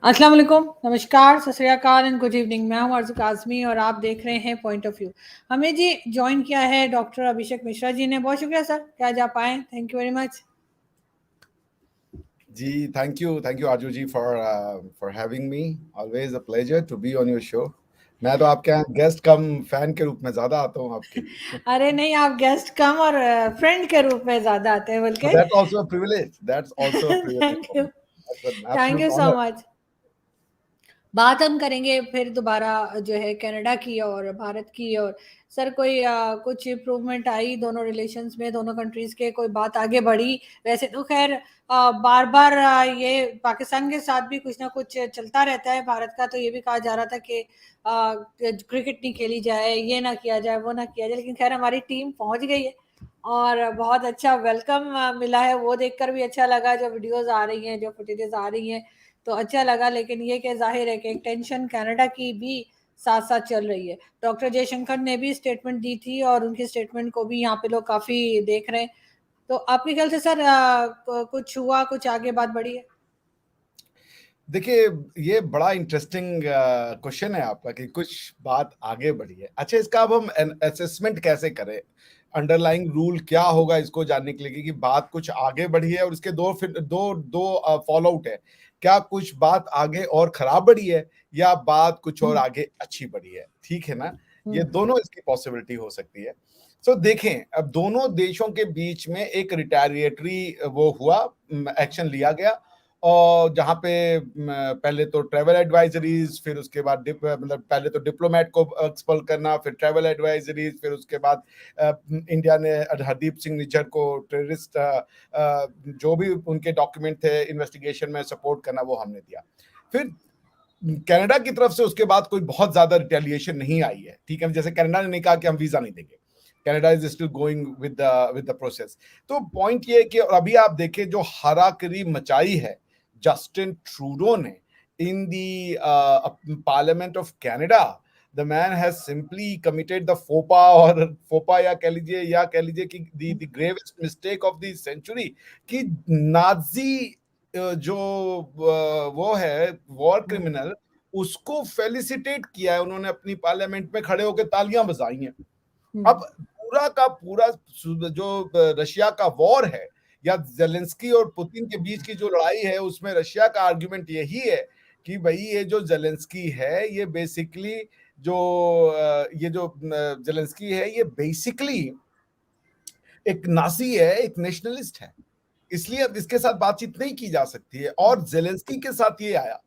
अस्सलाम वालेकुम, नमस्कार, सत श्री अकाल एंड गुड इवनिंग। मैं हूं अर्ज़ू काज़मी और आप देख रहे हैं पॉइंट ऑफ व्यू। हमें जी जॉइन किया है डॉक्टर अभिषेक मिश्रा जी ने। बहुत शुक्रिया सर कि आज आप आए। Thank you very much. जी, thank you Aaju ji for having me. Always a pleasure to be on your show. मैं तो आपके यहाँ गेस्ट कम फैन के रूप में ज्यादा आता हूँ आपके। अरे नहीं, आप गेस्ट कम और फ्रेंड के रूप में ज़्यादा आते हैं बल्कि। That's also a privilege, that's also a privilege thank for you, me. That's an thank absolute you so honour. Much. बात हम करेंगे फिर दोबारा जो है कनाडा की और भारत की। और सर कोई कुछ इम्प्रूवमेंट आई दोनों रिलेशंस में, दोनों कंट्रीज के? कोई बात आगे बढ़ी? वैसे तो खैर बार बार ये पाकिस्तान के साथ भी कुछ ना कुछ चलता रहता है। भारत का तो ये भी कहा जा रहा था कि क्रिकेट नहीं खेली जाए, ये ना किया जाए, वो ना किया जाए, लेकिन खैर हमारी टीम पहुंच गई है और बहुत अच्छा वेलकम मिला है। वो देखकर भी अच्छा लगा, जो वीडियोस आ रही हैं, जो फुटेजेस आ रही हैं, तो अच्छा लगा। लेकिन ये कि जाहिर है कि एक टेंशन कनाडा की भी साथ साथ चल रही है। डॉक्टर जयशंकर ने भी स्टेटमेंट दी थी और उनकी स्टेटमेंट को भी यहाँ पे लोग काफी देख रहे हैं। तो आपके ख्याल से सर कुछ हुआ, कुछ आगे बात बढ़ी है? देखिए, ये बड़ा इंटरेस्टिंग क्वेश्चन है आपका कि कुछ बात आगे बढ़ी है। अच्छा, इसका अब हम असेसमेंट कैसे करें? अंडरलाइंग रूल क्या होगा इसको जानने के लिए कि बात कुछ आगे बढ़ी है और इसके दो फिर दो दो फॉलो आउट है। क्या कुछ बात आगे और खराब बढ़ी है या बात कुछ और आगे अच्छी बढ़ी है? ठीक है ना? ये हम्म। दोनों इसकी पॉसिबिलिटी हो सकती है। सो देखें, अब दोनों देशों के बीच में एक रिटेलिएटरी वो हुआ, एक्शन लिया गया। और जहाँ पे पहले तो ट्रैवल एडवाइजरीज, फिर उसके बाद मतलब पहले तो डिप्लोमेट को एक्सपल करना, फिर ट्रैवल एडवाइजरीज, फिर उसके बाद इंडिया ने हरदीप सिंह निज्जर को टेररिस्ट जो भी उनके डॉक्यूमेंट थे इन्वेस्टिगेशन में सपोर्ट करना, वो हमने दिया। फिर कनाडा की तरफ से उसके बाद कोई बहुत ज्यादा रिटेलिएशन नहीं आई है। ठीक है, जैसे कनाडा ने नहीं कहा कि हम वीजा नहीं देंगे। Canada is still going with the process. तो पॉइंट ये है कि अभी आप देखें जो हराकरी मचाई है जस्टिन ट्रूडो ने in the parliament of Canada, the man has simply committed the फोपा, और फोपा या कह लीजिए कि the gravest mistake of the century, कि नाजी जो वो है वॉर क्रिमिनल, उसको फेलिसिटेट किया है उन्होंने, अपनी पार्लियामेंट में खड़े होकर तालियां बजाई हैं। अब पूरा का पूरा जो रशिया का वॉर है या जेलेंस्की और पुतिन के बीच की जो लड़ाई है, उसमें रशिया का आर्गुमेंट यही है कि भाई ये जो जेलेंस्की है, ये बेसिकली ये जो जेलेंस्की है, ये बेसिकली एक नाजी है, एक नेशनलिस्ट है। इसलिए अब इसके साथ बातचीत नहीं की जा सकती है। और जेलेंस्की के साथ ये आया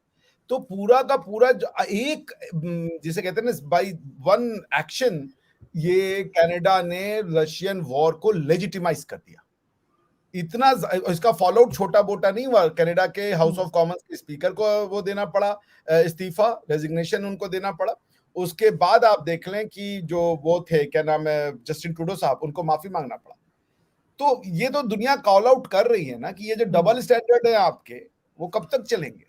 तो पूरा का पूरा एक जिसे कहते हैं ना, बाई वन एक्शन, ये कनाडा ने रशियन वॉर को लेजिटिमाइज कर दिया। इतना इसका फॉलोआउट छोटा मोटा नहीं हुआ। कनाडा के हाउस ऑफ कॉमन्स के स्पीकर को वो देना पड़ा, इस्तीफा, रेजिग्नेशन उनको देना पड़ा। उसके बाद आप देख लें कि जो वो थे, क्या नाम है, जस्टिन ट्रूडो साहब, उनको माफी मांगना पड़ा। तो ये तो दुनिया कॉल आउट कर रही है ना कि ये जो डबल स्टैंडर्ड है आपके, वो कब तक चलेंगे?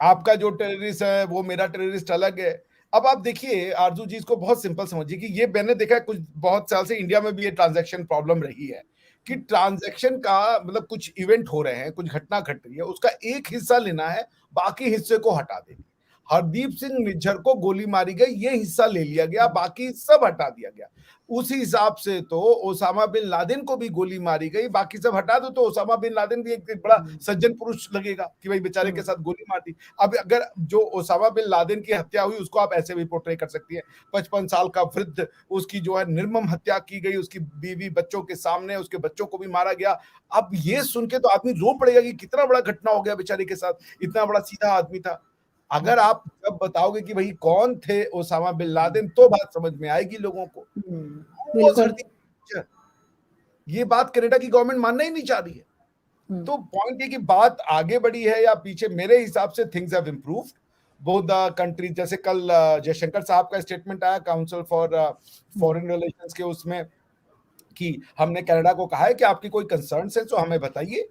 आपका जो टेररिस्ट है वो मेरा टेररिस्ट अलग है। अब आप देखिए आरजू जी, इसको बहुत सिंपल समझिए कि ये मैंने देखा है कुछ बहुत साल से इंडिया में भी ये ट्रांजैक्शन प्रॉब्लम रही है कि ट्रांजैक्शन का मतलब कुछ इवेंट हो रहे हैं, कुछ घटना घट रही है, उसका एक हिस्सा लेना है, बाकी हिस्से को हटा देंगे। हरदीप सिंह निज्जर को गोली मारी गई, ये हिस्सा ले लिया गया, बाकी सब हटा दिया गया। उसी हिसाब से तो ओसामा बिन लादेन को भी गोली मारी गई, बाकी सब हटा दो, तो ओसामा बिन लादेन भी एक बड़ा सज्जन पुरुष लगेगा कि भाई बेचारे के साथ गोली मार दी। अब अगर जो ओसामा बिन लादेन की हत्या हुई, उसको आप ऐसे भी पोर्ट्रे कर सकती है, 55 साल का वृद्ध, उसकी जो है निर्मम हत्या की गई, उसकी बीवी बच्चों के सामने, उसके बच्चों को भी मारा गया। अब ये सुन के तो आदमी रो पड़ेगा कि कितना बड़ा घटना हो गया बेचारे के साथ, इतना बड़ा सीधा आदमी था। अगर आप जब बताओगे कि भाई कौन थे ओसामा बिन लादेन, तो बात समझ में आएगी लोगों को। बिल्कुल। ये बात कनाडा की गवर्नमेंट मानना ही नहीं चाह रही है। तो पॉइंट ये कि बात आगे बढ़ी है या पीछे, मेरे हिसाब से things have improved both the countries. जैसे कल जयशंकर साहब का स्टेटमेंट आया काउंसिल फॉर फॉरेन रिलेशंस के, उसमें कि हमने कनाडा को कहा है कि आपकी कोई कंसर्न है तो हमें बताइए,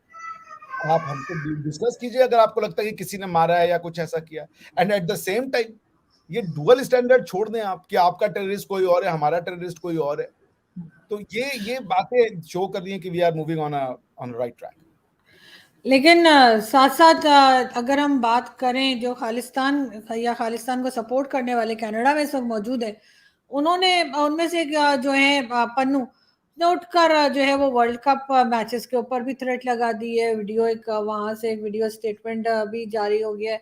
आप हमसे डिस्कस कीजिए अगर आपको लगता है कि किसी ने मारा है या कुछ ऐसा किया। And at the same time ये डुअल स्टैंडर्ड छोड़ दें आप कि आपका टेररिस्ट कोई और है, हमारा टेररिस्ट कोई और है। तो ये बातें शो कर रही हैं कि we are moving on right track. लेकिन साथ-साथ अगर हम बात करें जो खालिस्तान या खालिस्तान को सपोर्ट करने वाले कनाडा में इस वक़्त मौजूद हैं, उन्होंने उनमें से एक जो है पन्नू ने उठकर जो है वो वर्ल्ड कप मैचेस के ऊपर भी थ्रेट लगा दी है। वीडियो एक वहाँ से एक वीडियो स्टेटमेंट भी जारी हो गया है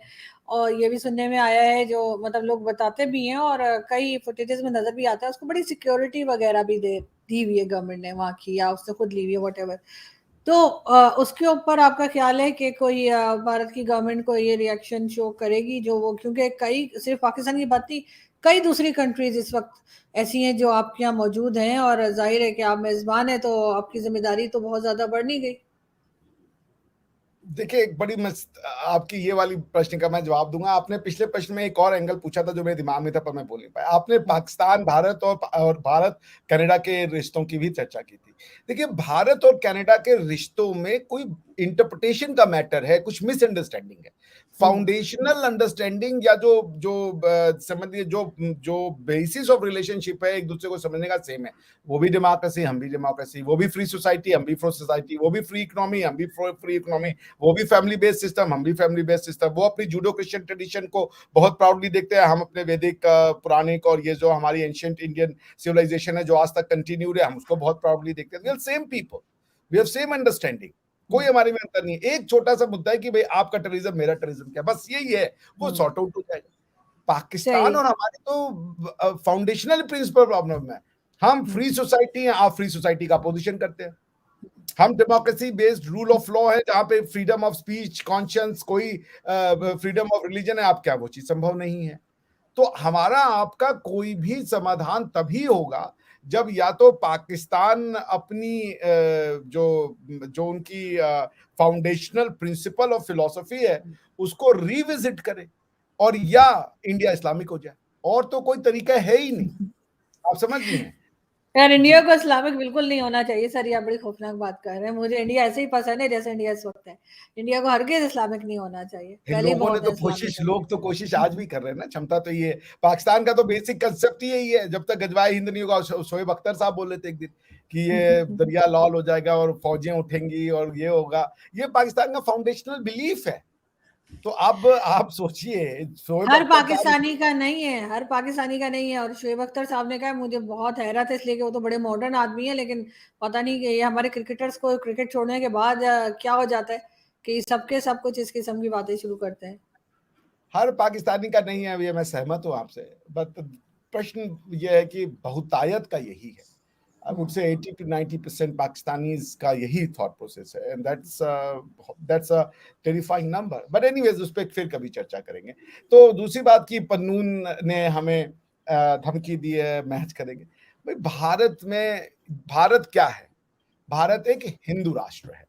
और ये भी सुनने में आया है जो मतलब लोग बताते भी हैं और कई फुटेजेस में नज़र भी आता है, उसको बड़ी सिक्योरिटी वगैरह भी दे दी हुई है गवर्नमेंट ने वहाँ की या उसने खुद ली हुई है व्हाटएवर। तो उसके ऊपर आपका ख्याल है कि कोई भारत की गवर्नमेंट को ये रिएक्शन शो करेगी जो वो क्योंकि कई सिर्फ पाकिस्तान की बात नहीं कई दूसरी कंट्रीज इस वक्त ऐसी हैं जो आपके यहाँ मौजूद हैं और जाहिर है कि आप मेजबान हैं तो आपकी जिम्मेदारी तो बहुत ज्यादा बढ़ नहीं गई। देखिए, एक बड़ी मस्त आपकी ये वाली प्रश्न का मैं जवाब दूँगा। आपने पिछले प्रश्न में एक और एंगल पूछा था जो मेरे दिमाग में था पर मैं बोल नहीं पाया। आपने पाकिस्तान, भारत और भारत कनाडा के रिश्तों की भी चर्चा की थी। देखिए, भारत और कनाडा के रिश्तों में कोई इंटरप्रिटेशन का मैटर है, कुछ मिसअंडरस्टैंडिंग है। फाउंडेशनल अंडरस्टैंडिंग या जो जो समझिए जो बेसिस ऑफ रिलेशनशिप है एक-दूसरे को समझने का सेम है। वो भी डेमोक्रेसी, हम भी डेमोक्रेसी, वो भी फ्री सोसाइटी, हम भी फ्री सोसाइटी, वो भी फ्री इकोनॉमी, हम भी फ्री इकोनॉमी, वो भी फैमिली बेस्ड सिस्टम, हम भी फैमिली बेस्ड सिस्टम। वो अपनी जूडो क्रिश्चियन ट्रेडिशन को बहुत प्राउडली देखते हैं, हम अपने वैदिक पुराणिक और ये जो हमारी एंशिएंट इंडियन सिविलाइजेशन है जो आज तक कंटिन्यूड है, हम उसको बहुत प्राउडली देखते हैं। We are same people, we have same understanding, कोई हमारे में अंतर नहीं है। एक छोटा सा मुद्दा है कि भाई आपका टेररिज्म मेरा टेररिज्म क्या, बस यही है, वो सॉर्ट आउट हो जाएगा। पाकिस्तान सही। और हमारी तो फाउंडेशनल प्रिंसिपल प्रॉब्लम है। हम फ्री सोसाइटी हैं, आप फ्री सोसाइटी का अपोजिशन करते हैं। हम democracy based rule of law है जहां पे फ्रीडम ऑफ स्पीच, कॉन्शियंस, कोई फ्रीडम ऑफ रिलीजन है, आप क्या वो चीज संभव नहीं है। तो हमारा आपका कोई भी समाधान तभी होगा जब या तो पाकिस्तान अपनी जो जो उनकी फाउंडेशनल प्रिंसिपल और फिलॉसफी है उसको रिविजिट करे और या इंडिया इस्लामिक हो जाए, और तो कोई तरीका है ही नहीं। आप समझ रही हैं? यार इंडिया जी। को इस्लामिक बिल्कुल नहीं होना चाहिए सर, ये आप बड़ी खौफनाक बात कर रहे हैं। मुझे इंडिया ऐसे ही पसंद है जैसे इंडिया इस वक्त है। इंडिया को हरगिज इस्लामिक नहीं होना चाहिए, पहले ही लोगों ने बहुत तो है इस्लामिक कोशिश, होने लोग तो कोशिश आज भी कर रहे हैं ना, क्षमता तो ये है। पाकिस्तान का तो बेसिक कंसेप्ट ही यही है, जब तक गजवाए हिंद नहीं होगा। शोएब अख्तर साहब बोले थे एक दिन कि ये दरिया लाल हो जाएगा और फौजें उठेंगी और ये होगा। ये पाकिस्तान का फाउंडेशनल बिलीफ है। तो अब आप सोचिए, शोएब हर अख्तर साहब पाकिस्तानी का नहीं है, हर पाकिस्तानी का नहीं है। और शोएब अख्तर साहब ने कहा मुझे बहुत हैरत है इसलिए कि वो तो बड़े मॉडर्न आदमी है, लेकिन पता नहीं कि ये हमारे क्रिकेटर्स को क्रिकेट छोड़ने के बाद क्या हो जाता है कि सबके सब कुछ इस किस्म की बातें शुरू करते हैं। हर पाकिस्तानी का नहीं है, ये मैं सहमत हूँ आपसे। बट प्रश्न ये है कि बहुतायत का यही है। I would say 80 to 90% Pakistanis का यही थॉट प्रोसेस है, and that's a terrifying number. But anyways उस पर फिर कभी चर्चा करेंगे। तो दूसरी बात की पन्नून ने हमें धमकी दी है, मैच करेंगे। भाई भारत में, भारत क्या है? भारत एक हिंदू राष्ट्र है।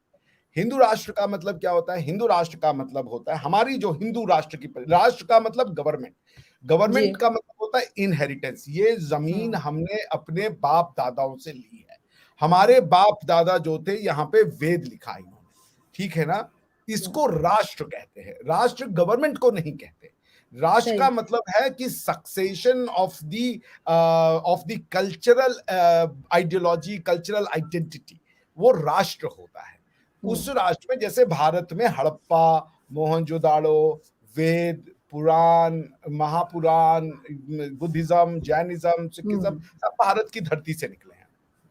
हिंदू राष्ट्र का मतलब क्या होता है? हिंदू राष्ट्र का मतलब होता है हमारी जो हिंदू राष्ट्र की, राष्ट्र का मतलब गवर्नमेंट, जी। गवर्नमेंट का मतलब होता है इनहेरिटेंस। ये जमीन हम्म। हमने अपने बाप दादाओं से ली है। हमारे बाप दादा जो थे यहाँ पे वेद लिखा इन्होंने, ठीक है ना? इसको राष्ट्र कहते हैं, राष्ट्र गवर्नमेंट को नहीं कहते। राष्ट्र सही। का मतलब है कि succession of the cultural ideology, cultural identity, वो राष्ट्र होता है। उस राष्ट्र में जैसे भारत में हड़प्पा, मोहनजोदाड़ो, वेद, पुराण, महापुराण, बुद्धिज्म, जैनिज्म, सिखिज्म हम्म। सब भारत की धरती से निकले हैं,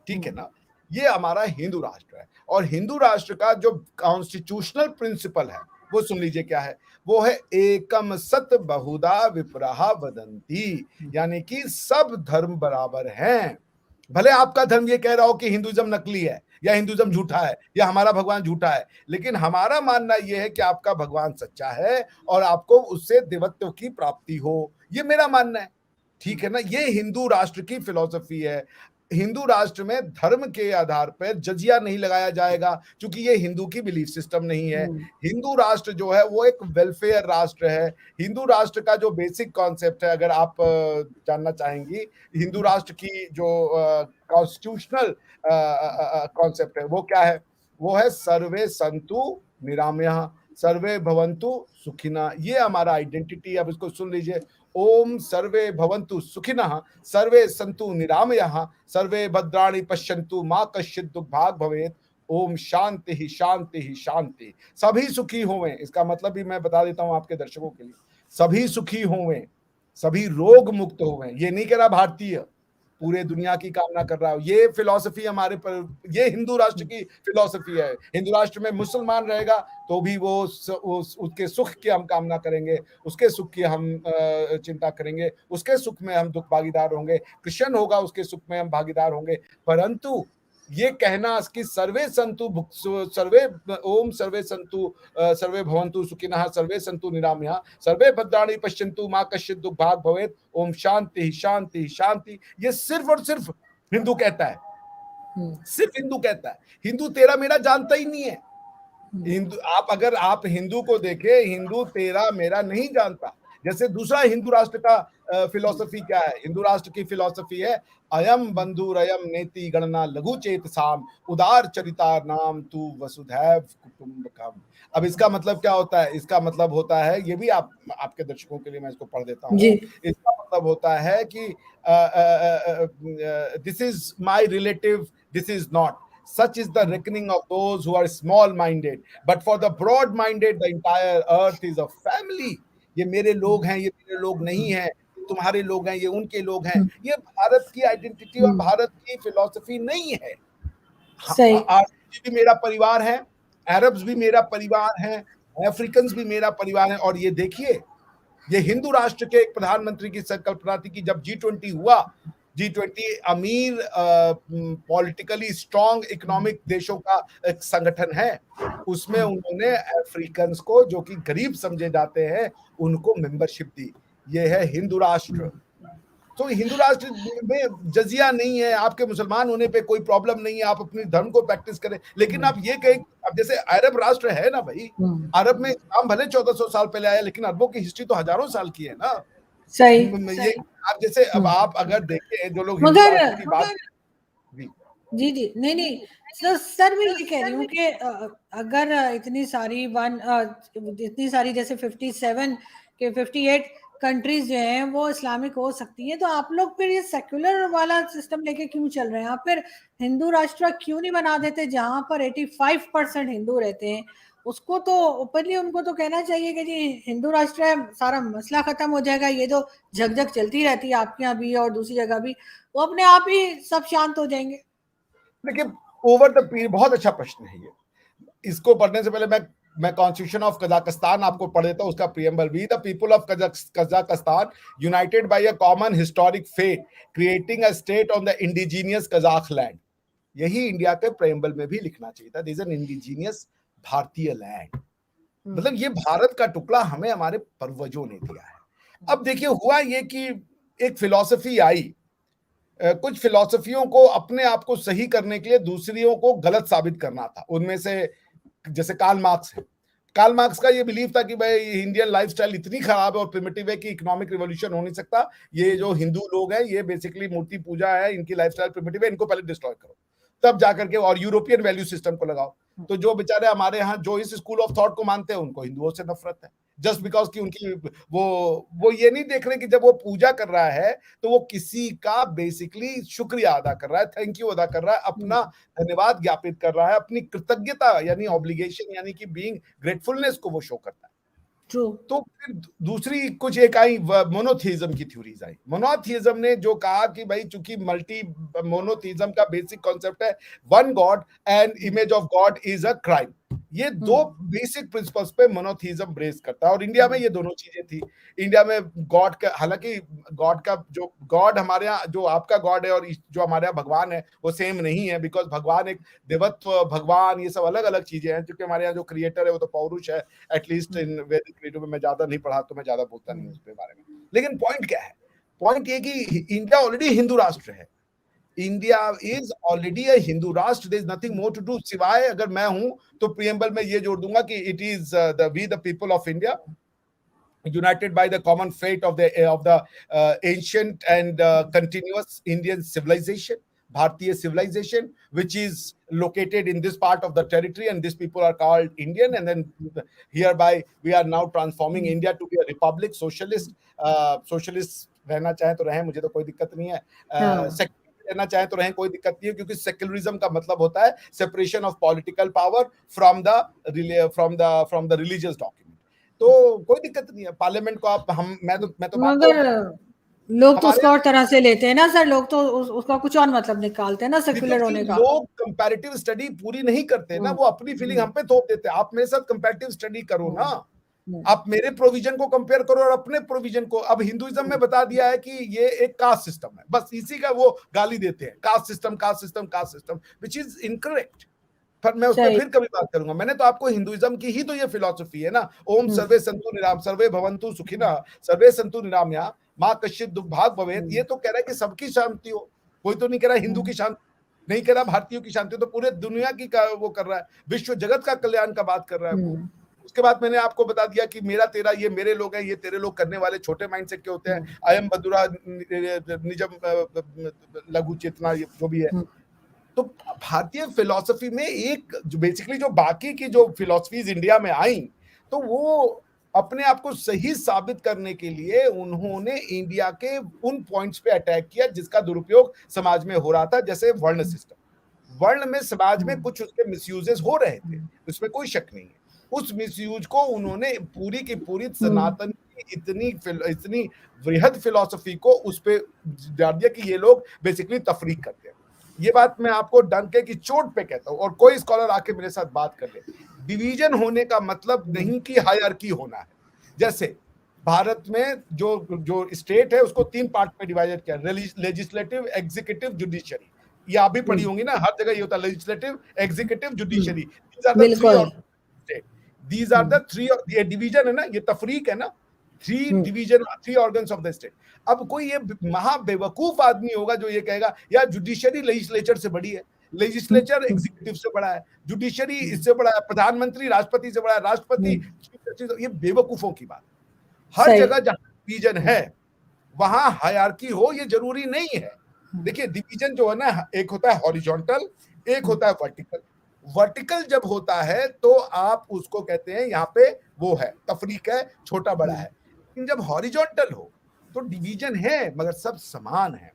ठीक है हम्म। ना? ये हमारा हिंदू राष्ट्र है। और हिंदू राष्ट्र का जो कॉन्स्टिट्यूशनल प्रिंसिपल है वो सुन लीजिए क्या है। वो है एकम सत बहुधा विप्रहा वदंती, यानी कि सब धर्म बराबर हैं। भले आपका धर्म ये कह रहा हो कि हिंदुइज्म नकली है या हिंदुइज्म झूठा है या हमारा भगवान झूठा है, लेकिन हमारा मानना यह है कि आपका भगवान सच्चा है और आपको उससे देवत्व की प्राप्ति हो, ये मेरा मानना है। ठीक है ना? ये हिंदू राष्ट्र की फिलॉसफी है। हिंदू राष्ट्र में धर्म के आधार पर जजिया नहीं लगाया जाएगा क्योंकि ये हिंदू की बिलीफ सिस्टम नहीं है। हिंदू राष्ट्र जो है वो एक वेलफेयर राष्ट्र है। हिंदू राष्ट्र का जो बेसिक कॉन्सेप्ट है, अगर आप जानना चाहेंगी, हिंदू राष्ट्र की जो कॉन्स्टिट्यूशनल कॉन्सेप्ट है वो क्या है? वो है सर्वे संतु निरामयः, सर्वे भवन्तु सुखिनः। ये हमारा आइडेंटिटी। अब इसको सुन लीजिए। ओम सर्वे भवन्तु सुखिनः, सर्वे सन्तु निरामयः, सर्वे भद्राणि पश्यन्तु मा कश्चित् दुर्भाग् भवेत्, ओम शांति ही शांति ही शांति। सभी सुखी होवें, इसका मतलब भी मैं बता देता हूं आपके दर्शकों के लिए। सभी सुखी होवें, सभी रोग मुक्त होवें। ये नहीं कह रहा भारतीय, पूरे दुनिया की कामना कर रहा हूं। ये फिलॉसफी हमारे पर, ये हिंदू राष्ट्र की फिलॉसफी है। हिंदू राष्ट्र में मुसलमान रहेगा तो भी वो उसके सुख की हम कामना करेंगे, उसके सुख की हम चिंता करेंगे, उसके सुख में हम दुख भागीदार होंगे। क्रिश्चियन होगा, उसके सुख में हम भागीदार होंगे। परंतु ये कहना कि सर्वे संतु सर्वे ओम सर्वे संतु सर्वे भवन्तु सुखिनः सर्वे संतु निरामया सर्वे भद्राणि पश्यन्तु मा कश्चित् दुःख भाग् भवेत् ओम शांति शांति शांति, ये सिर्फ और सिर्फ हिंदू कहता है। सिर्फ हिंदू कहता है। हिंदू तेरा मेरा जानता ही नहीं है। हिंदू, आप अगर आप हिंदू को देखे, हिंदू तेरा मेरा नहीं जानता। जैसे दूसरा हिंदू राष्ट्र का फिलॉसफी क्या है? हिंदू राष्ट्र की फिलॉसफी है अयम बंधुरयम नेति गणना लघु चेतसाम उदार चरितार नाम तू वसुधैव कुटुंबकम। अब इसका मतलब क्या होता है? इसका मतलब होता है, ये भी आपके दर्शकों के लिए मैं इसको पढ़ देता हूँ। इसका मतलब होता है कि this is my relative, this is not. Such is the reckoning of those who are small-minded, but for the broad-minded, the entire earth is a family. ये मेरे लोग हैं, ये मेरे लोग नहीं हैं, तुम्हारे लोग हैं, ये उनके लोग हैं। ये भारत की आइडेंटिटी और भारत की फिलॉसफी नहीं है। आरसीसी भी मेरा परिवार है, अरब्स भी मेरा परिवार है, अफ्रीकन भी मेरा परिवार है। और ये देखिए, ये हिंदू राष्ट्र के एक प्रधानमंत्री की संकल्पना थी कि जब G20 हुआ, G20 अमीर पॉलिटिकली स्ट्रॉन्ग इकोनॉमिक देशों का एक संगठन है, उसमें उन्होंने अफ्रीकन को, जो कि गरीब समझे जाते हैं, उनको मेंबरशिप दी। ये है हिंदू राष्ट्र। तो हिंदू राष्ट्र में जजिया नहीं है, आपके मुसलमान होने पे कोई प्रॉब्लम नहीं है, आप अपने धर्म को प्रैक्टिस करें। लेकिन आप ये कहें, अब जैसे अरब राष्ट्र है ना भाई, अरब में इस्लाम भले 1400 साल पहले आया, लेकिन अरबों की हिस्ट्री तो हजारों साल की है ना। सही। ये आप जैसे, अब आप अगर देखें जो लोग मगर की बात, जी जी नहीं तो सर मैं ये कह रही हूँ कि अगर इतनी सारी जैसे 57 के 58 कंट्रीज जो हैं वो इस्लामिक हो सकती हैं, तो आप लोग फिर ये सेक्युलर वाला सिस्टम लेके क्यों चल रहे हैं? आप फिर हिंदू राष्ट्र क्यों नहीं बना देते जहां पर 85% हिंदू रहते हैं? उसको तो ओपनली उनको तो कहना चाहिए कि जी हिंदू राष्ट्र है, सारा मसला खत्म हो जाएगा। ये जो झकझक चलती रहती है आपके यहाँ भी और दूसरी जगह भी, वो अपने आप ही सब शांत हो जाएंगे। देखिए, ओवर द पीरियड, बहुत अच्छा प्रश्न है ये। इसको पढ़ने से पहले मैं कॉन्स्टिट्यूशन ऑफ कजाकिस्तान आपको पढ़ देता हूं, उसका preamble. We the people of Kazakhstan united by a common historic fate creating a state on the indigenous Kazakh land. यही इंडिया के प्रीएम्बल में भी लिखना चाहिए था, this is an indigenous Bharatiya land. मतलब ये भारत का टुकड़ा हमें हमारे पूर्वजों ने दिया है। अब देखिए, हुआ ये कि एक फिलॉसफी आई, कुछ फिलॉसफियों को अपने आप को सही करने के लिए दूसरियों को गलत साबित करना था। उनमें से जैसे कार्ल मार्क्स है। कार्ल मार्क्स का ये बिलीव था कि भाई इंडियन लाइफस्टाइल इतनी खराब है और प्रिमिटिव है कि इकोनॉमिक रिवॉल्यूशन हो नहीं सकता। ये जो हिंदू लोग हैं, ये बेसिकली मूर्ति पूजा है, इनकी लाइफस्टाइल प्रिमिटिव है, इनको पहले डिस्ट्रॉय करो, तब जाकर के और यूरोपियन वैल्यू सिस्टम को लगाओ। तो जो बेचारे हमारे यहाँ जो इस स्कूल ऑफ थॉट को मानते हैं, उनको हिंदुओं से नफरत है, जस्ट बिकॉज कि उनकी वो ये नहीं देख रहे कि जब वो पूजा कर रहा है तो वो किसी का बेसिकली शुक्रिया अदा कर रहा है, थैंक यू अदा कर रहा है, अपना धन्यवाद ज्ञापित कर रहा है, अपनी कृतज्ञता यानी ऑब्लिगेशन यानी कि बीइंग ग्रेटफुलनेस को वो शो करता है। तो फिर दूसरी कुछ एक आई, मोनोथीज्म की थ्योरीज आई। मोनोथीज्म ने जो कहा कि भाई चूंकि मोनोथीज्म का बेसिक कॉन्सेप्ट है one God and image of God is a crime. ये दो बेसिक प्रिंसिपल्स पे मोनोथीज्म ब्रेस करता है। और इंडिया में ये दोनों चीजें थी। इंडिया में गॉड का, हालांकि गॉड का जो गॉड हमारे यहाँ, जो आपका गॉड है और जो हमारे यहाँ भगवान है, वो सेम नहीं है। बिकॉज भगवान एक देवत्व, भगवान ये सब अलग अलग चीजें हैं। क्योंकि हमारे यहाँ जो क्रिएटर है वो तो पौरुष है, एटलीस्ट इन वैदिक क्रिएटिव में। मैं ज्यादा नहीं पढ़ा तो मैं ज्यादा बोलता नहीं उसके बारे में। लेकिन पॉइंट क्या है? पॉइंट ये कि इंडिया ऑलरेडी हिंदू राष्ट्र है। India is already a Hindu rashtra, there is nothing more to do. सिवाय अगर मैं हूं तो प्रीएम्बल में ये जोड़ दूंगा कि it is we the people of India united by the common fate of the ancient and continuous Indian civilization, Bharatiya civilization, which is located in this part of the territory, and these people are called Indian. And then hereby we are now transforming India to be a republic, socialist रहना चाहे तो रहे, मुझे तो कोई दिक्कत नहीं है, रहना चाहें तो रहें, कोई दिक्कत नहीं है, क्योंकि सेक्युलरिज्म का मतलब होता है separation of political power from the religious document. तो कोई दिक्कत नहीं है, पार्लियामेंट को आप हम मैं तो बात मगर करूं लोग तो हमारे उसको और तरह से लेते हैं ना सर, लोग तो उसका कुछ और मतलब निकालते हैं ना सेक्युलर क्योंकि होने का। लोग कंपैरेटिव स्टडी पूरी नहीं करते ना, हम्म, वो अपनी फीलिंग हम पे थोप देते हैं। आप मेरे साथ कंपैरेटिव स्टडी करो ना, हम्म, आप मेरे प्रोविजन को कंपेयर करो और अपने प्रोविजन को। अब हिंदुइज्म में बता दिया है कि ये एक कास्ट सिस्टम है, बस इसी का वो गाली देते हैं, caste system caste system caste system, which is incorrect. पर मैं उस पर सही। फिर कभी बात करूंगा। मैंने तो आपको हिंदुइज्म की ही तो ये फिलॉसफी है ना, ओम हम्म, सर्वे संतु निराम सर्वे भवंतु सुखिना सर्वे संतु निरामया माँ कश्चित दुर्भाग भवेत। हम्म, ये तो कह रहा है कि सबकी शांति हो, कोई तो नहीं कह रहा हिंदू की शांति, नहीं कह रहा भारतीयों की शांति, तो पूरे दुनिया की वो कर रहा है, विश्व जगत का कल्याण का बात कर रहा है वो। उसके बाद मैंने आपको बता दिया कि मेरा तेरा, ये मेरे लोग हैं, ये तेरे लोग करने वाले छोटे माइंडसेट के होते हैं। अयम बदुरा निजम लघु चेतना, जो भी है। तो भारतीय फिलॉसफी में एक जो बेसिकली जो बाकी की जो फिलॉसफीज इंडिया में आई, तो वो अपने आप को सही साबित करने के लिए उन्होंने इंडिया के उन पॉइंट्स पे अटैक किया जिसका दुरुपयोग समाज में हो रहा था, जैसे वर्ण सिस्टम। वर्ण में समाज में कुछ उसके मिसयूजेस हो रहे थे, उसमें कोई शक नहीं है। उस मिसयूज को उन्होंने पूरी की पूरी सनातन की इतनी वृहद फिलॉसफी को उस पे डाल दिया कि ये लोग बेसिकली तफरीक करते हैं। ये बात मैं आपको डंके की चोट पे कहता हूं, और कोई स्कॉलर आके मेरे साथ बात कर ले। डिवीजन होने का मतलब नहीं कि हायरार्की होना है। जैसे भारत में जो जो स्टेट है उसको 3 पार्ट में डिवाइडेड किया, लेजिस्लेटिव, एग्जीक्यूटिव, जुडिशियरी। ये आप भी पढ़ी होंगी ना, हर जगह ये होता है, legislative, executive, judiciary. These are the three बिल्कुल। State, these are the three. ये डिवीजन है ना, ये तफरीक है ना, three division, three organs of the state. अब कोई ये महा बेवकूफ आदमी होगा जो ये कहेगा यार जुडिशरी लेजिस्लेचर से बड़ी है, लेजिस्लेचर एग्जीक्यूटिव से बड़ा है, जुडिशरी इससे बड़ा है, प्रधानमंत्री राष्ट्रपति से बड़ा है, राष्ट्रपति चीफ जस्टिस। ये बेवकूफों की बात। हर सही। जगह जहां डिवीजन है वहां हायरार्की हो ये जरूरी नहीं है। देखिए डिवीजन जो है ना, एक होता है हॉरिजॉन्टल, एक होता है वर्टिकल। वर्टिकल जब होता है तो आप उसको कहते हैं यहाँ पे वो है तफरीक है, छोटा बड़ा है। लेकिन जब हॉरिजॉन्टल हो तो डिवीजन है मगर सब समान है।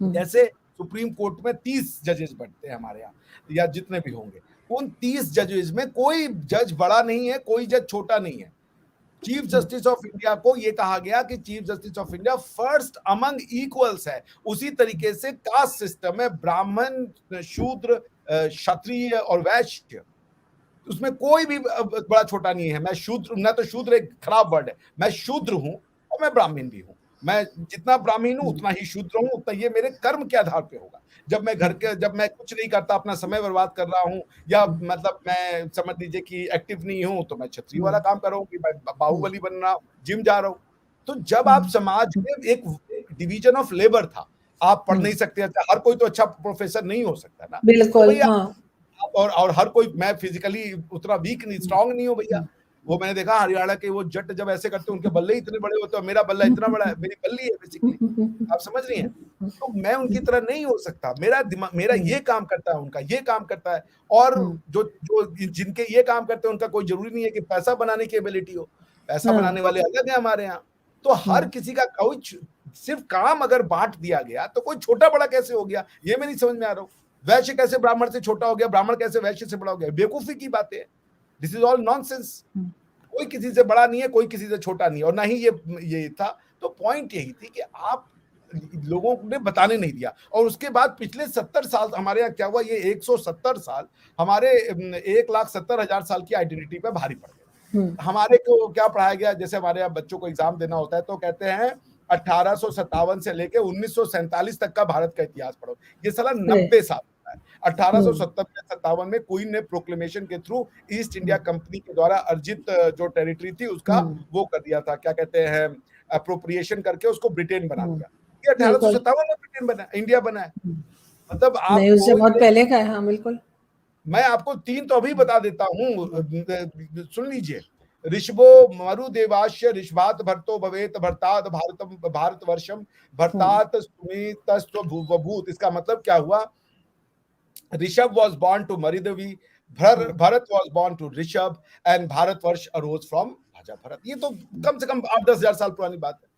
जैसे सुप्रीम कोर्ट में 30 जजेस बनते हैं हमारे यहाँ, या जितने भी होंगे, उन 30 जजेस में कोई जज बड़ा नहीं है, कोई जज छोटा नहीं है। चीफ जस्टिस ऑफ इंडिया को यह कहा गया कि chief justice of India first among equals है। उसी तरीके से कास्ट सिस्टम है, ब्राह्मण, शूद्र, क्षत्रिय और वैश्य, उसमें कोई भी बड़ा छोटा नहीं है। मैं शूद्र, ना तो शूद्र एक खराब वर्ड है, मैं शूद्र हूं और मैं ब्राह्मण भी हूं। मैं जितना ब्राह्मण हूं उतना ही शूद्र हूं, उतना ये मेरे कर्म के आधार पे होगा। जब मैं कुछ नहीं करता, अपना समय बर्बाद कर रहा हूं, या मतलब मैं समझ लीजिए कि एक्टिव नहीं हूं, तो मैं क्षत्रिय वाला काम कर रहा हूं कि मैं बाहुबली बन रहा हूं, जिम जा रहा हूं। तो जब आप समाज में एक डिवीजन ऑफ लेबर था, आप पढ़ नहीं सकते, हर कोई तो अच्छा प्रोफेसर नहीं हो सकता ना, तो बिल्कुल। भैया हाँ। और हर कोई, मैं फिजिकली उतना वीक नहीं, स्ट्रांग नहीं हूं भैया। वो मैंने देखा हरियाणा के वो जट जब ऐसे करते हैं, उनके बल्ले इतने बड़े होते हैं, मेरा बल्ला इतना बड़ा है, मेरी बल्ली है बेसिकली। आप समझ रही हैं? तो मैं उनकी तरह नहीं हो सकता। मेरा दिमाग, मेरा ये काम करता है, उनका ये काम करता है। और जो जो जिनके ये काम करते हैं उनका कोई जरूरी नहीं है कि पैसा बनाने की एबिलिटी हो। पैसा बनाने वाले अलग है हमारे यहाँ। तो हर किसी का कोई सिर्फ काम अगर बांट दिया गया तो कोई छोटा बड़ा कैसे हो गया, ये मैं नहीं समझ में आ रहा हूँ। वैश्य कैसे ब्राह्मण से छोटा हो गया, ब्राह्मण कैसे वैश्य से बड़ा हो गया? बेवकूफी की बातें हैं। This is all nonsense. कोई किसी से बड़ा नहीं है, कोई किसी से छोटा नहीं है, और ना ही ये था। तो पॉइंट यही थी कि आप लोगों ने बताने नहीं दिया। और उसके बाद पिछले 70 साल हमारे यहाँ क्या हुआ, ये 170 साल हमारे 1,70,000 साल की आइडेंटिटी पे भारी पड़ गए। हमारे को क्या पढ़ाया गया, जैसे हमारे यहाँ बच्चों को एग्जाम देना होता है तो कहते हैं 1857 से लेके 1947 तक का भारत का इतिहास पढ़ो। ये साला 90 साल होता है। 1857 में क्वीन ने प्रोक्लेमेशन के थ्रू ईस्ट इंडिया कंपनी के द्वारा अर्जित जो टेरिटरी थी उसका वो कर दिया था, क्या कहते हैं, अप्रोप्रिएशन करके उसको ब्रिटेन बना दिया। ये 1857 में ब्रिटेन बना, इंडिया बना है। मतलब नहीं, उससे बहुत आपको पहले का है। हाँ बिल्कुल। मैं आपको 3 तो अभी बता देता हूँ, सुन लीजिए। ऋषभो मरुदेवाश्य ऋषभात भरतो भवेत भरतात भारतम भारतवर्षम भरतात सुमितस्त्वभूत। इसका मतलब क्या हुआ? Rishabh was born to Maridavi, Bharat was born to Rishabh, and Bharatvarsh arose from राजा भरत। ये तो कम से कम 8-10 हजार साल पुरानी बात है।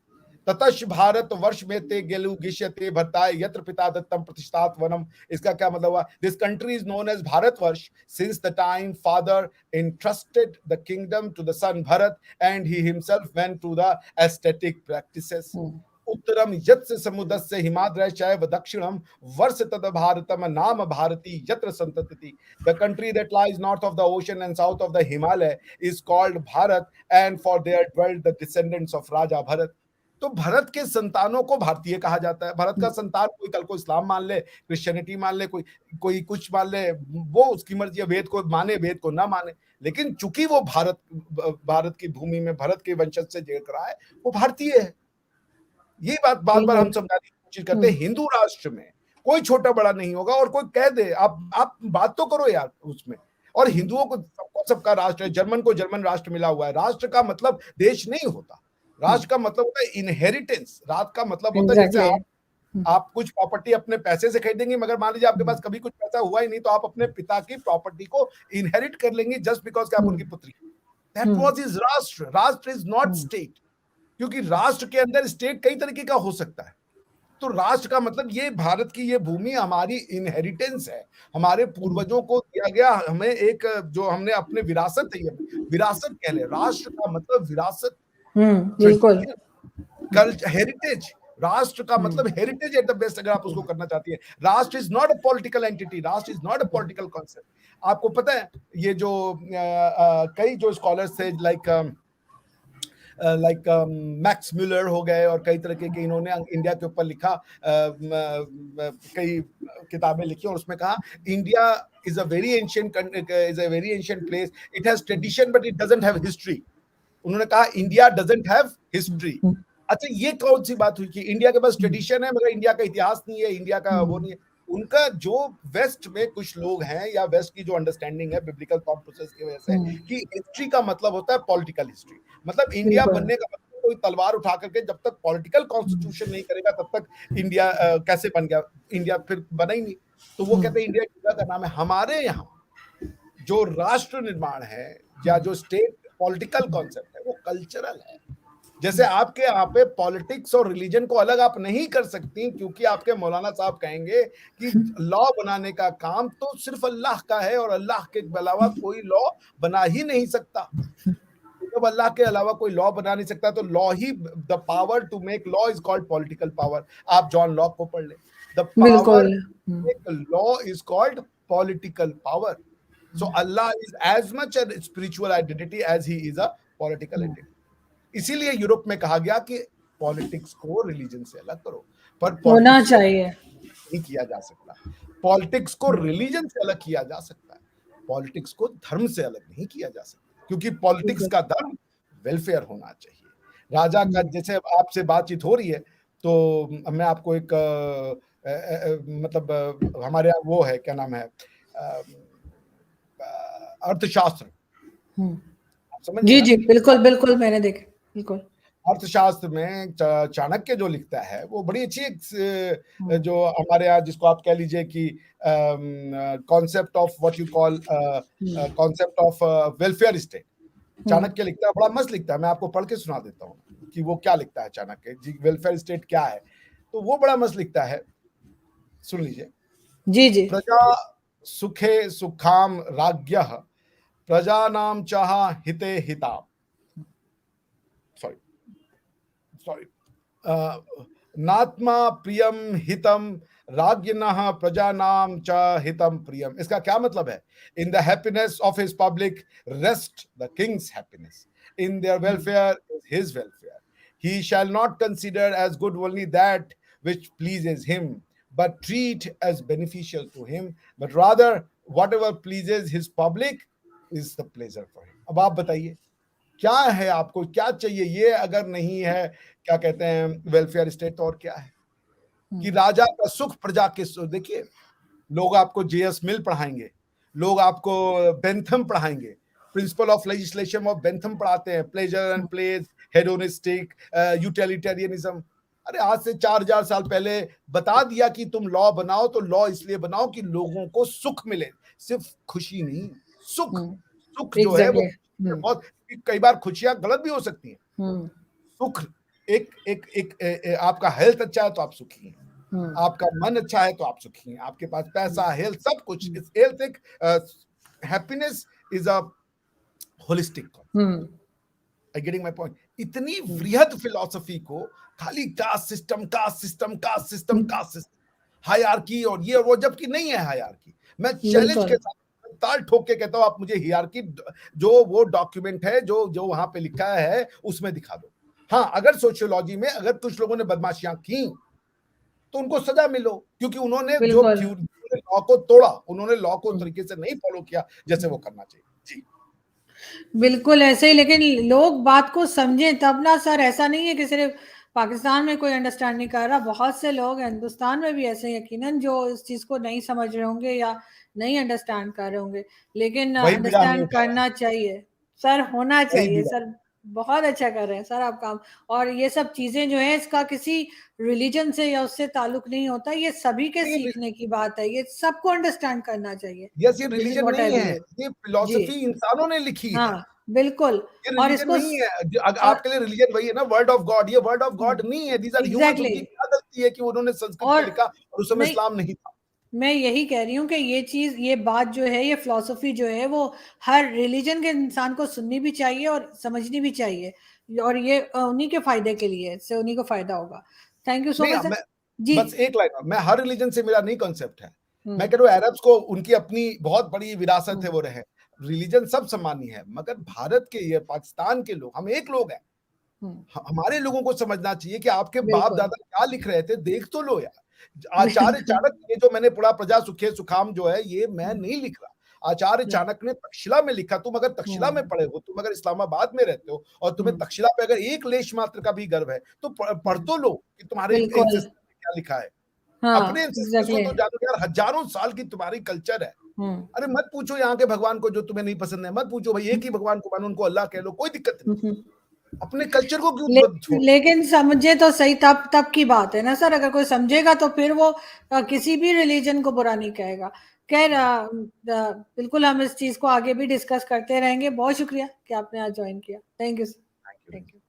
ततश भारत वर्ष में ते गेलु गिष्यते भरताय यत्र पिता दत्तम प्रतिष्ठात वनम। इसका क्या मतलब हुआ? This country is known as Bharat Varsh since the time father entrusted the kingdom to the son Bharat and he himself went to the aesthetic practices. उत्तरम यत्स समुद्रस्य हिमाद्रश्चैव दक्षिणम वर्ष तद भारतम नाम भारती यत्र संतति। The country that lies north of the ocean and south of the Himalaya is called Bharat and for there dwelt the descendants of Raja Bharat. तो भरत के संतानों को भारतीय कहा जाता है। भरत का संतान कोई कल को इस्लाम मान ले, क्रिश्चियनिटी मान ले, कोई कुछ मान ले, वो उसकी मर्जी है, वेद को माने वेद को ना माने, लेकिन चूंकि वो भारत की भूमि में भरत के वंशज से जुड़ रहा है, वो भारतीय है। ये बात बार बार हम समझाने की कोशिश करते हैं। हिंदू राष्ट्र में कोई छोटा बड़ा नहीं होगा, और कोई कह दे आप बात तो करो यार उसमें। और हिंदुओं को सबका राष्ट्र है, जर्मन को जर्मन राष्ट्र मिला हुआ है। राष्ट्र का मतलब देश नहीं होता, राष्ट्र का मतलब होता है इनहेरिटेंस। राष्ट्र का मतलब होता है जैसे आप कुछ प्रॉपर्टी अपने पैसे से खरीदेंगे, मगर मान लीजिए आपके पास कभी कुछ पैसा हुआ ही नहीं, तो आप अपने पिता की प्रॉपर्टी को इनहेरिट कर लेंगे जस्ट बिकॉज कि आप उनकी पुत्री। दैट वाज हिज राष्ट्र। राष्ट्र इज नॉट स्टेट, क्योंकि राष्ट्र के अंदर स्टेट कई तरीके का हो सकता है। तो राष्ट्र का मतलब ये भारत की ये भूमि हमारी इनहेरिटेंस है, हमारे पूर्वजों को दिया गया हमें एक जो हमने अपने विरासत है, ये विरासत कह ले। राष्ट्र का मतलब विरासत, बिल्कुल, हेरिटेज। राष्ट्र का मतलब हेरिटेज एट द बेस्ट, अगर आप उसको करना चाहती है। Rashtra is not a political entity, rashtra is not a political concept. आपको पता है ये जो कई जो स्कॉलर्स थे लाइक मैक्स म्यूलर हो गए और कई तरह के इन्होंने इंडिया के ऊपर लिखा, कई किताबें लिखी और उसमें कहा India is a very ancient place, it has tradition but it doesn't have history. उन्होंने कहा इंडिया डजंट हैव हिस्ट्री। अच्छा, ये कौन सी बात हुई कि इंडिया के पास ट्रेडिशन है मगर इंडिया का इतिहास नहीं है, इंडिया का वो नहीं है। उनका जो वेस्ट में कुछ लोग हैं या वेस्ट की जो अंडरस्टैंडिंग है बिब्लिकल थॉट प्रोसेस की वजह से कि हिस्ट्री का मतलब होता है पॉलिटिकल हिस्ट्री। मतलब इंडिया बनने का मतलब कोई तलवार उठा करके जब तक पॉलिटिकल कॉन्स्टिट्यूशन नहीं करेगा तब तक इंडिया कैसे बन गया, इंडिया फिर बना ही नहीं। तो वो कहते हैं इंडिया का नाम है। हमारे यहाँ जो राष्ट्र निर्माण है या जो स्टेट पॉलिटिकल कॉन्सेप्ट है वो कल्चरल है। जैसे आपके यहाँ पे पॉलिटिक्स और रिलीजन को अलग आप नहीं कर सकती, क्योंकि आपके मौलाना साहब कहेंगे कि लॉ बनाने का काम तो सिर्फ अल्लाह का है और अल्लाह के अलावा कोई लॉ बना ही नहीं सकता। जब अल्लाह के अलावा कोई लॉ बना नहीं सकता तो लॉ ही, the power to make law is called political power. आप जॉन लॉक को पढ़ ले, the power to make law is called political power. So Allah is as much a spiritual identity as he is a political entity. इसीलिए Europe में कहा गया कि politics को रिलीजन से अलग करो, पर होना चाहिए, नहीं किया जा सकता। पॉलिटिक्स को रिलीजन से अलग किया जा सकता है, पॉलिटिक्स को धर्म से अलग नहीं किया जा सकता, क्योंकि पॉलिटिक्स का धर्म वेलफेयर होना चाहिए। राजा का जैसे आपसे बातचीत हो रही है तो मैं आपको एक मतलब हमारे यहाँ वो है, क्या नाम है, अर्थशास्त्र। जी जी बिल्कुल बिल्कुल, मैंने देखा बिल्कुल। अर्थशास्त्र में चाणक्य जो लिखता है वो बड़ी अच्छी जो हमारे यहाँ जिसको आप कह लीजिए कि concept of what you call concept of welfare state, Chanakya लिखता है, बड़ा मस्त लिखता है। मैं आपको पढ़ के सुना देता हूँ कि वो क्या लिखता है चाणक्य जी, वेलफेयर स्टेट क्या है। तो वो बड़ा मस्त लिखता है, सुन लीजिए। जी जी। प्रजा सुखे सुखाम राज्ञः प्रजानां चाह हिते हिता, सॉरी नात्मा प्रियम हितम राज्ञनः प्रजानां च हितम प्रियम। इसका क्या मतलब है? In the happiness of his public rest the king's happiness, in their welfare is his welfare. He shall not consider as good only that which pleases him, but treat as beneficial to him, but rather whatever pleases his public is the pleasure for him। अब आप बताइए क्या है, आपको क्या चाहिए? ये अगर नहीं है क्या कहते हैं वेलफेयर स्टेट, तो और क्या है? कि राजा का सुख प्रजा के सुख। देखिए, लोग आपको जेएस मिल पढ़ाएंगे, लोग आपको बेंथम पढ़ाएंगे, principle of legislation of Bentham पढ़ाते हैं, pleasure and pledge, hedonistic, utilitarianism. अरे आज से 4000 साल पहले बता दिया कि तुम लॉ बनाओ तो लॉ इसलिए बनाओ कि लोगों को सुख मिले, सिर्फ खुशी नहीं, सुख। सुख जो है वो बहुत, कई बार खुशियां गलत भी हो सकती हैं। सुख एक आपका हेल्थ अच्छा है तो आप सुखी हैं, आपका मन अच्छा है तो आप सुखी हैं, आपके पास पैसा, हेल्थ, सब कुछ। हेल्थ एक happiness is a holistic concept. I getting my point? इतनी वृहद फिलॉसफी को खाली caste system, caste system, caste system, caste system, hierarchy और ये और वो, जबकि नहीं है हायरार्की। मैं चैलेंज के साथ ताल ठोक के कहता हूं, आप मुझे हायरार्की जो वो डॉक्यूमेंट है जो जो वहां पे लिखा है उसमें दिखा दो। हाँ, अगर सोशियोलॉजी में अगर कुछ लोगों ने बदमाशियां की तो उनको सजा मिलो, क्योंकि उन्होंने जो लॉ को तोड़ा, उन्होंने लॉ को तरीके से नहीं फॉलो किया जैसे वो करना चाहिए। जी बिल्कुल ऐसे ही, लेकिन लोग बात को समझें तब ना सर। ऐसा नहीं है कि सिर्फ पाकिस्तान में कोई अंडरस्टैंड नहीं कर रहा, बहुत से लोग हिंदुस्तान में भी ऐसे यकीनन जो इस चीज को नहीं समझ रहे होंगे या नहीं अंडरस्टैंड कर रहे होंगे, लेकिन वही बीड़ा हमने अंडरस्टैंड उठाया, करना चाहिए सर, होना वही चाहिए बीड़ा। सर। बहुत अच्छा कर रहे हैं सर आप काम। और ये सब चीजें जो है, इसका किसी रिलीजन से या उससे ताल्लुक नहीं होता, ये सभी के सीखने की बात है, ये सबको अंडरस्टैंड करना चाहिए। यस, ये this is religion what I नहीं है, बिलीव। ये जी फिलॉसफी इंसानों ने लिखी है। हाँ बिल्कुल। ये और रिलीजन इसको नहीं है। और आपके लिए रिलीजन वही है ना, वर्ड ऑफ गॉड। ये वर्ड ऑफ गॉड नहीं है, दीज आर ह्यूमंस। एग्जैक्टली उनकी क्या गलती है कि उन्होंने संस्कृत में और लिखा और उस समय नहीं, इस्लाम नहीं था। मैं यही कह रही हूँ कि ये चीज, ये बात जो है, ये फिलॉसफी जो है, वो हर रिलीजन के इंसान को सुननी भी चाहिए और समझनी भी चाहिए। और ये उन्हीं के फायदे के लिए, इससे उन्हीं को फायदा होगा। थैंक यू सो नहीं, मच सर। मैं जी। बस एक लाइन, मैं हर रिलीजन से मेरा नहीं कॉन्सेप्ट है। मैं कह रहा हूँ अरब्स को उनकी अपनी बहुत बड़ी विरासत है, वो रहे। रिलीजन सब सम्मानी है, मगर भारत के, ये पाकिस्तान के लोग, हम एक लोग हैं। हमारे लोगों को समझना चाहिए कि आपके बाप बिल्कुल दादा क्या लिख रहे थे, देख तो लो यार। आचार्य चाणक्य, ये जो मैंने पढ़ा प्रजा सुखे सुखाम जो है, ये मैं नहीं लिख रहा। आचार्य चाणक्य ने तक्षशिला में लिखा। तुम अगर तक्षशिला में पढ़े हो, तुम अगर इस्लामाबाद में रहते हो और तुम्हें तक्षशिला पे अगर एक लेश मात्र का भी गर्व है, तो पढ़ तो लो कि तुम्हारे बिल्कुल। एंसेस्टर में क्या लिखा है। अपने हाँ एंसेस्टर्स को एग्जैक्टली। तो जानो यार, हजारों साल की तुम्हारी कल्चर है। अरे मत पूछो यहाँ के भगवान को जो तुम्हें नहीं पसंद है, मत पूछो भाई, एक ही भगवान को मानो, उनको अल्लाह कह लो, कोई दिक्कत नहीं। अपने कल्चर को क्यों छोड़ो? लेकिन समझे तो सही, तब तब की बात है ना सर। अगर कोई समझेगा तो फिर वो किसी भी रिलीजन को बुरा नहीं कहेगा। खैर बिल्कुल, हम इस चीज को आगे भी डिस्कस करते रहेंगे। बहुत शुक्रिया कि आपने आज ज्वाइन किया। Thank you sir. Thank you.